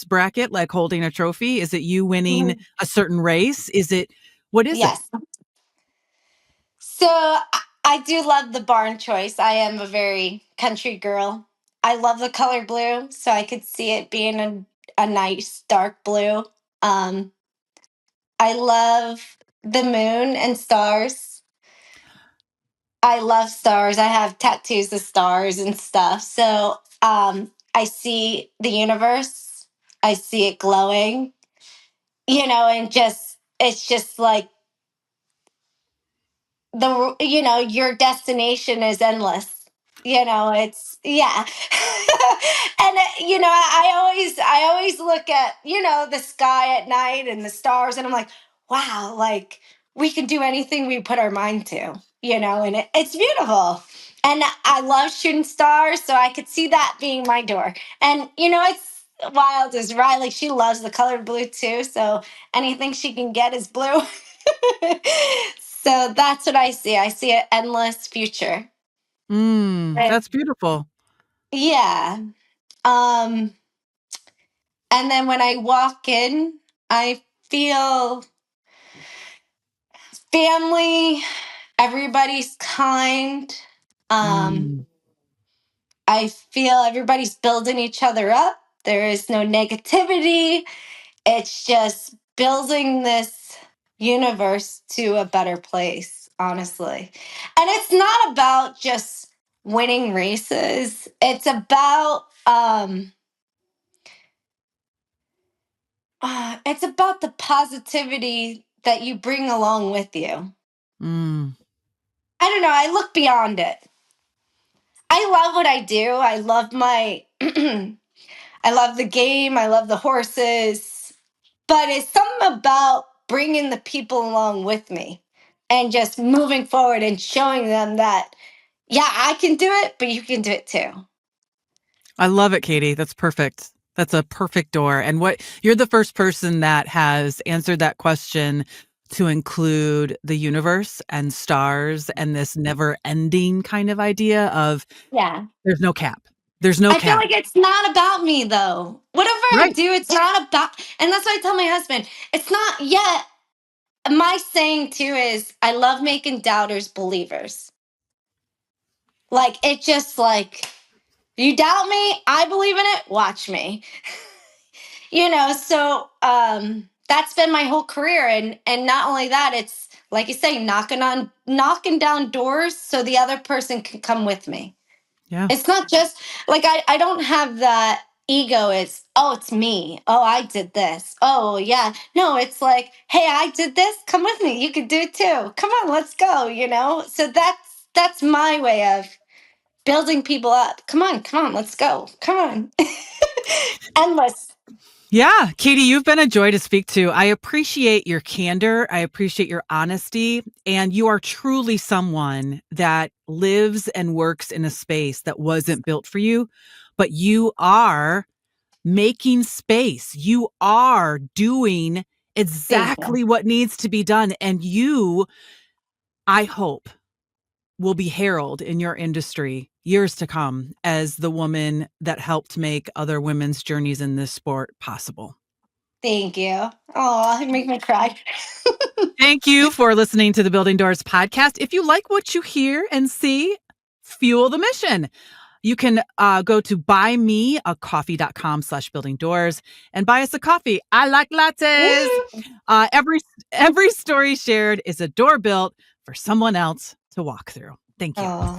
bracket, like holding a trophy? Is it you winning Mhm. a certain race? Is it what is it? Yes. So I do love the barn choice. I am a very country girl. I love the color blue, so I could see it being a nice dark blue. Um, I love the moon and stars. I love stars. I have tattoos of stars and stuff. So I see the universe. I see it glowing, and just it's just like your destination is endless. It's yeah. And I always look at the sky at night and the stars, and I'm like, wow, like we can do anything we put our mind to, and it's beautiful. And I love shooting stars, so I could see that being my door. And it's wild as Riley, she loves the color blue too, so anything she can get is blue. So that's what I see. I see an endless future. And That's beautiful. yeah. Um, and then when I walk in, I feel family, everybody's kind. Um, Mm, I feel everybody's building each other up. There is no negativity. It's just building this universe to a better place, honestly. And it's not about just winning races. It's about the positivity that you bring along with you. mm. I don't know, I look beyond it. I love what I do. I love my I love the game. I love the horses. But it's something about bringing the people along with me and just moving forward and showing them that, yeah, I can do it, but you can do it too. I love it, Katie. That's perfect. That's a perfect door. And what you're the first person that has answered that question to include the universe and stars and this never ending kind of idea of Yeah. there's no cap. There's no I feel cap. like it's not about me though. Whatever I Right. do, it's not about, and that's what I tell my husband. It's not yet. My saying too is I love making doubters believers. Like it just like you doubt me, I believe in it, watch me. So that's been my whole career. And not only that, it's like you say, knocking down doors so the other person can come with me. Yeah. It's not just like I don't have that ego is, oh, it's me. Oh, I did this. Oh, yeah. No, it's like, hey, I did this. Come with me. You could do it too. Come on, let's go. So that's my way of building people up. Come on, let's go. Come on. Endless. Yeah, Katie, you've been a joy to speak to. I appreciate your candor. I appreciate your honesty. And you are truly someone that lives and works in a space that wasn't built for you, but you are making space. You are doing Thank you. exactly what needs to be done. And you, I hope, will be heralded in your industry years to come as the woman that helped make other women's journeys in this sport possible. Thank you. Oh, it make me cry. Thank you for listening to the Building Doors podcast. If you like what you hear and see, fuel the mission. You can go to buymeacoffee.com/building doors and buy us a coffee. I like lattes. Woo! Every story shared is a door built for someone else to walk through. Thank you. Oh.